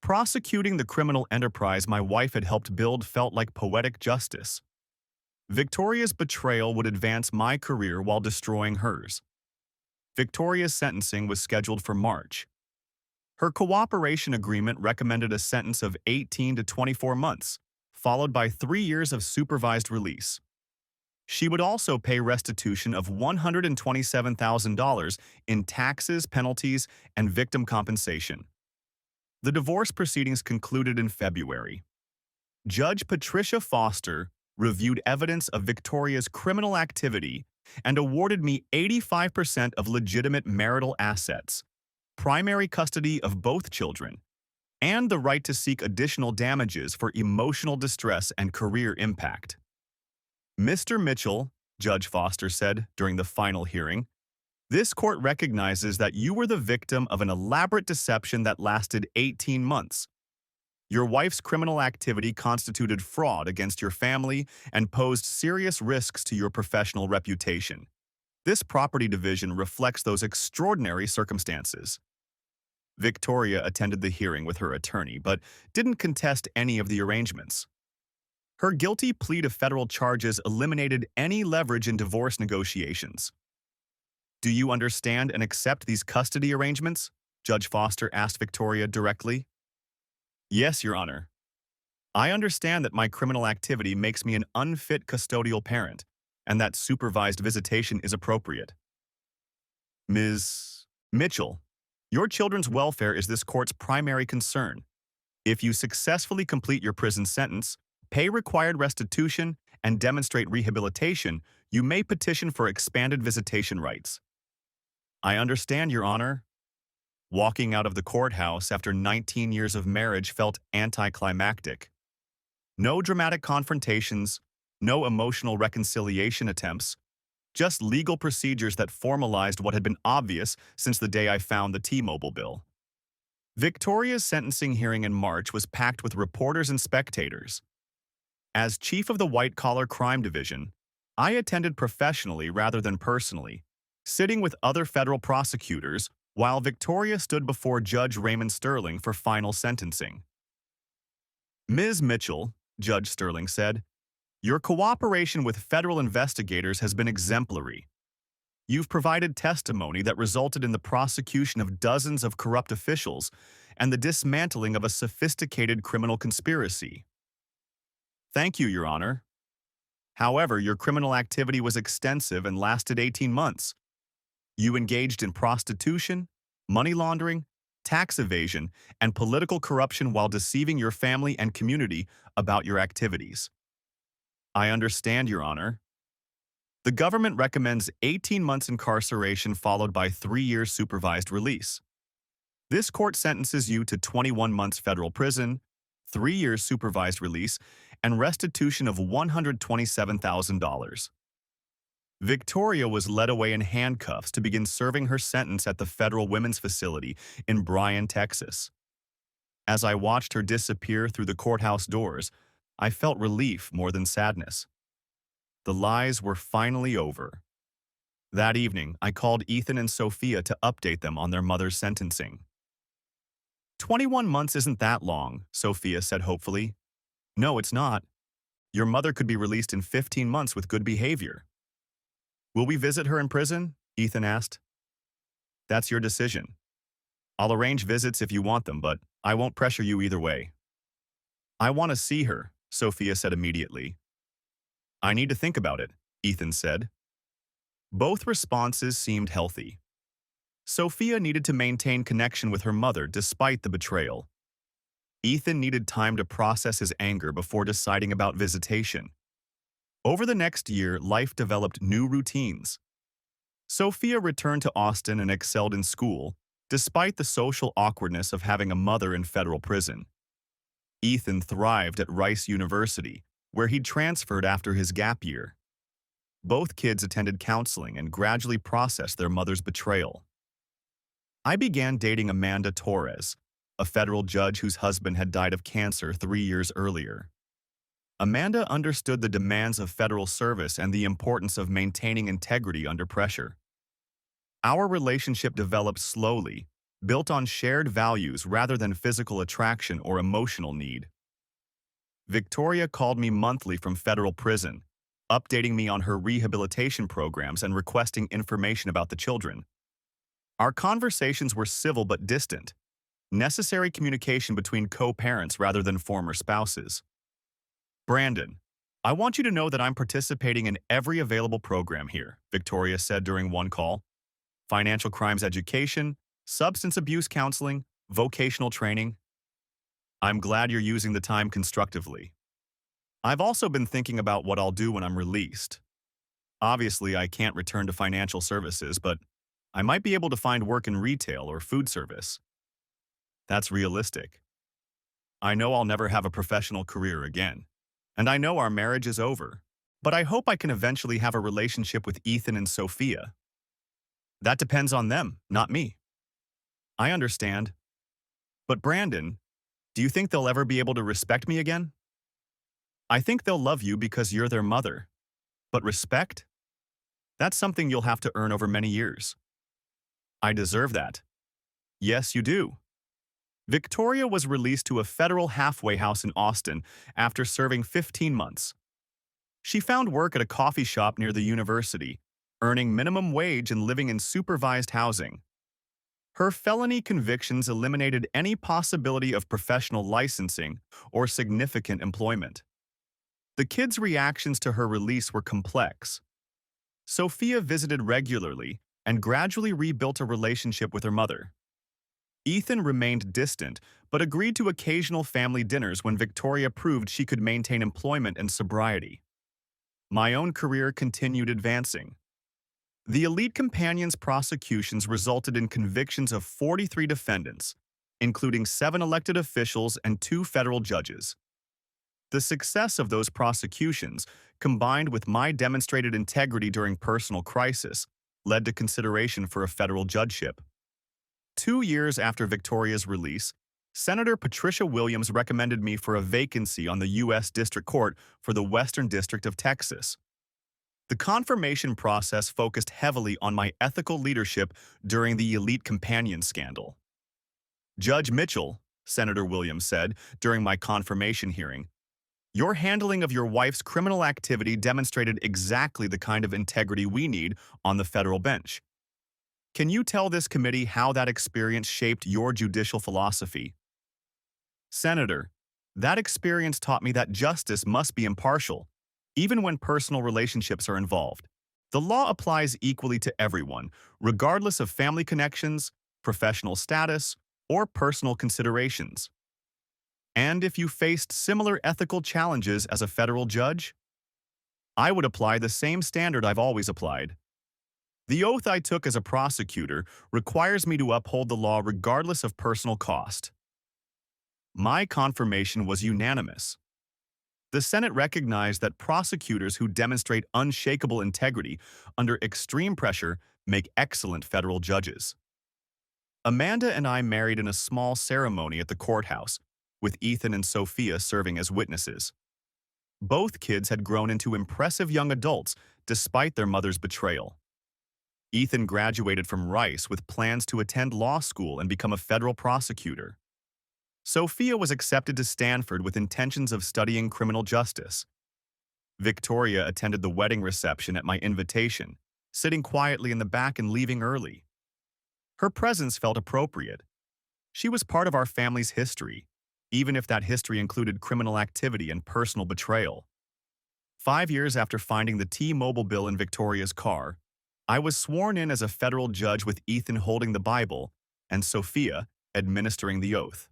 Prosecuting the criminal enterprise my wife had helped build felt like poetic justice. Victoria's betrayal would advance my career while destroying hers. Victoria's sentencing was scheduled for March. Her cooperation agreement recommended a sentence of 18 to 24 months, followed by 3 years of supervised release. She would also pay restitution of $127,000 in taxes, penalties, and victim compensation. The divorce proceedings concluded in February. Judge Patricia Foster reviewed evidence of Victoria's criminal activity and awarded me 85% of legitimate marital assets, primary custody of both children, and the right to seek additional damages for emotional distress and career impact. Mr. Mitchell, Judge Foster said during the final hearing, this court recognizes that you were the victim of an elaborate deception that lasted 18 months. Your wife's criminal activity constituted fraud against your family and posed serious risks to your professional reputation. This property division reflects those extraordinary circumstances. Victoria attended the hearing with her attorney, but didn't contest any of the arrangements. Her guilty plea to federal charges eliminated any leverage in divorce negotiations. Do you understand and accept these custody arrangements? Judge Foster asked Victoria directly. Yes, Your Honor. I understand that my criminal activity makes me an unfit custodial parent, and that supervised visitation is appropriate. Ms. Mitchell, your children's welfare is this court's primary concern. If you successfully complete your prison sentence, pay required restitution, and demonstrate rehabilitation, you may petition for expanded visitation rights. I understand, Your Honor. Walking out of the courthouse after 19 years of marriage felt anticlimactic. No dramatic confrontations, no emotional reconciliation attempts, just legal procedures that formalized what had been obvious since the day I found the T-Mobile bill. Victoria's sentencing hearing in March was packed with reporters and spectators. As chief of the white-collar crime division, I attended professionally rather than personally, sitting with other federal prosecutors while Victoria stood before Judge Raymond Sterling for final sentencing. Ms. Mitchell, Judge Sterling said, your cooperation with federal investigators has been exemplary. You've provided testimony that resulted in the prosecution of dozens of corrupt officials and the dismantling of a sophisticated criminal conspiracy. Thank you, Your Honor. However, your criminal activity was extensive and lasted 18 months. You engaged in prostitution, money laundering, tax evasion, and political corruption while deceiving your family and community about your activities. I understand, Your Honor. The government recommends 18 months incarceration followed by 3 years supervised release. This court sentences you to 21 months federal prison, 3 years supervised release, and restitution of $127,000. Victoria was led away in handcuffs to begin serving her sentence at the federal women's facility in Bryan, Texas. As I watched her disappear through the courthouse doors, I felt relief more than sadness. The lies were finally over. That evening, I called Ethan and Sophia to update them on their mother's sentencing. 21 months isn't that long, Sophia said hopefully. No, it's not. Your mother could be released in 15 months with good behavior. Will we visit her in prison? Ethan asked. That's your decision. I'll arrange visits if you want them, but I won't pressure you either way. I want to see her, Sophia said immediately. I need to think about it, Ethan said. Both responses seemed healthy. Sophia needed to maintain connection with her mother despite the betrayal. Ethan needed time to process his anger before deciding about visitation. Over the next year, life developed new routines. Sophia returned to Austin and excelled in school, despite the social awkwardness of having a mother in federal prison. Ethan thrived at Rice University, where he'd transferred after his gap year. Both kids attended counseling and gradually processed their mother's betrayal. I began dating Amanda Torres, a federal judge whose husband had died of cancer 3 years earlier. Amanda understood the demands of federal service and the importance of maintaining integrity under pressure. Our relationship developed slowly, built on shared values rather than physical attraction or emotional need. Victoria called me monthly from federal prison, updating me on her rehabilitation programs and requesting information about the children. Our conversations were civil but distant, necessary communication between co-parents rather than former spouses. Brandon, I want you to know that I'm participating in every available program here, Victoria said during one call. Financial crimes education, substance abuse counseling, vocational training. I'm glad you're using the time constructively. I've also been thinking about what I'll do when I'm released. Obviously, I can't return to financial services, but I might be able to find work in retail or food service. That's realistic. I know I'll never have a professional career again, and I know our marriage is over, but I hope I can eventually have a relationship with Ethan and Sophia. That depends on them, not me. I understand. But Brandon, do you think they'll ever be able to respect me again? I think they'll love you because you're their mother. But respect? That's something you'll have to earn over many years. I deserve that. Yes, you do. Victoria was released to a federal halfway house in Austin after serving 15 months. She found work at a coffee shop near the university, earning minimum wage and living in supervised housing. Her felony convictions eliminated any possibility of professional licensing or significant employment. The kids' reactions to her release were complex. Sophia visited regularly and gradually rebuilt a relationship with her mother. Ethan remained distant, but agreed to occasional family dinners when Victoria proved she could maintain employment and sobriety. My own career continued advancing. The elite companions' prosecutions resulted in convictions of 43 defendants, including 7 elected officials and 2 federal judges. The success of those prosecutions, combined with my demonstrated integrity during personal crisis, led to consideration for a federal judgeship. 2 years after Victoria's release, Senator Patricia Williams recommended me for a vacancy on the U.S. District Court for the Western District of Texas. The confirmation process focused heavily on my ethical leadership during the elite companion scandal. Judge Mitchell, Senator Williams said during my confirmation hearing, your handling of your wife's criminal activity demonstrated exactly the kind of integrity we need on the federal bench. Can you tell this committee how that experience shaped your judicial philosophy? Senator, that experience taught me that justice must be impartial, even when personal relationships are involved. The law applies equally to everyone, regardless of family connections, professional status, or personal considerations. And if you faced similar ethical challenges as a federal judge, I would apply the same standard I've always applied. The oath I took as a prosecutor requires me to uphold the law regardless of personal cost. My confirmation was unanimous. The Senate recognized that prosecutors who demonstrate unshakable integrity under extreme pressure make excellent federal judges. Amanda and I married in a small ceremony at the courthouse, with Ethan and Sophia serving as witnesses. Both kids had grown into impressive young adults despite their mother's betrayal. Ethan graduated from Rice with plans to attend law school and become a federal prosecutor. Sophia was accepted to Stanford with intentions of studying criminal justice. Victoria attended the wedding reception at my invitation, sitting quietly in the back and leaving early. Her presence felt appropriate. She was part of our family's history, even if that history included criminal activity and personal betrayal. 5 years after finding the T-Mobile bill in Victoria's car, I was sworn in as a federal judge with Ethan holding the Bible and Sophia administering the oath.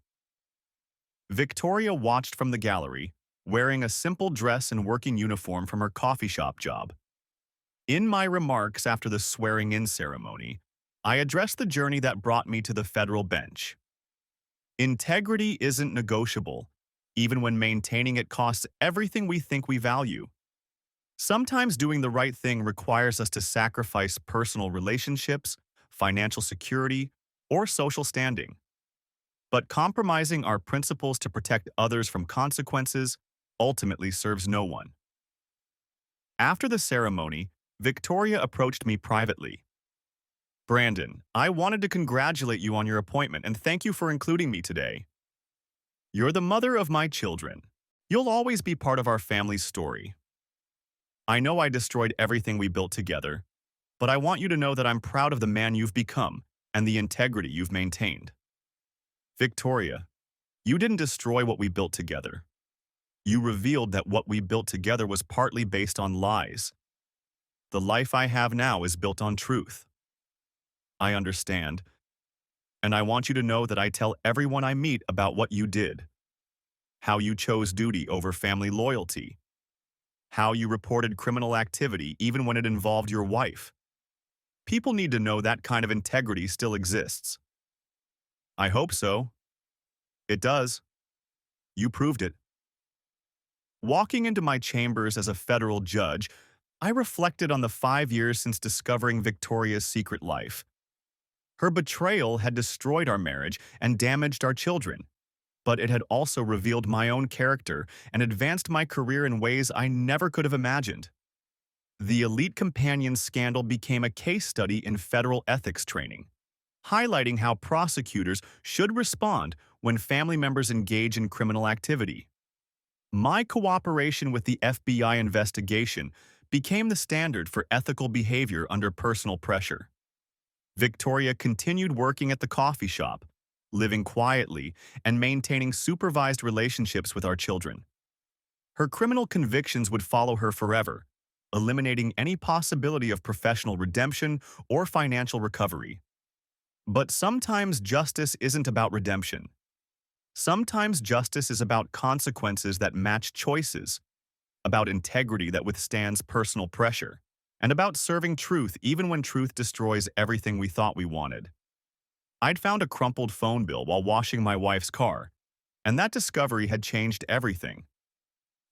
Victoria watched from the gallery, wearing a simple dress and working uniform from her coffee shop job. In my remarks after the swearing-in ceremony, I addressed the journey that brought me to the federal bench. Integrity isn't negotiable, even when maintaining it costs everything we think we value. Sometimes doing the right thing requires us to sacrifice personal relationships, financial security, or social standing. but compromising our principles to protect others from consequences ultimately serves no one. After the ceremony, Victoria approached me privately. Brandon, I wanted to congratulate you on your appointment and thank you for including me today. You're the mother of my children. You'll always be part of our family's story. I know I destroyed everything we built together, but I want you to know that I'm proud of the man you've become and the integrity you've maintained. Victoria, you didn't destroy what we built together. You revealed that what we built together was partly based on lies. The life I have now is built on truth. I understand, and I want you to know that I tell everyone I meet about what you did, how you chose duty over family loyalty, how you reported criminal activity even when it involved your wife. People need to know that kind of integrity still exists. I hope so. It does. You proved it. Walking into my chambers as a federal judge, I reflected on the 5 years since discovering Victoria's secret life. Her betrayal had destroyed our marriage and damaged our children, but it had also revealed my own character and advanced my career in ways I never could have imagined. The Elite Companion scandal became a case study in federal ethics training, highlighting how prosecutors should respond when family members engage in criminal activity. My cooperation with the FBI investigation became the standard for ethical behavior under personal pressure. Victoria continued working at the coffee shop, living quietly, and maintaining supervised relationships with our children. Her criminal convictions would follow her forever, eliminating any possibility of professional redemption or financial recovery. But sometimes justice isn't about redemption. Sometimes justice is about consequences that match choices, about integrity that withstands personal pressure, and about serving truth even when truth destroys everything we thought we wanted. I'd found a crumpled phone bill while washing my wife's car, and that discovery had changed everything.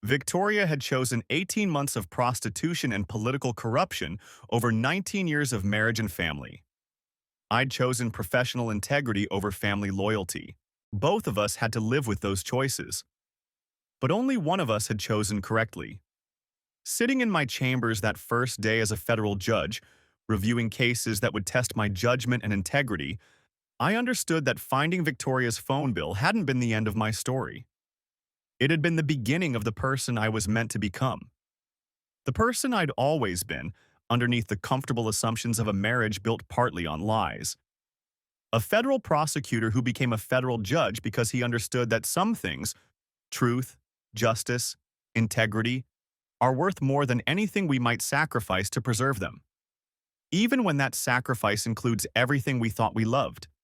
Victoria had chosen 18 months of prostitution and political corruption over 19 years of marriage and family. I'd chosen professional integrity over family loyalty. Both of us had to live with those choices. But only one of us had chosen correctly. Sitting in my chambers that first day as a federal judge, reviewing cases that would test my judgment and integrity, I understood that finding Victoria's phone bill hadn't been the end of my story. It had been the beginning of the person I was meant to become. The person I'd always been, underneath the comfortable assumptions of a marriage built partly on lies. A federal prosecutor who became a federal judge because he understood that some things, truth, justice, integrity, are worth more than anything we might sacrifice to preserve them, even when that sacrifice includes everything we thought we loved.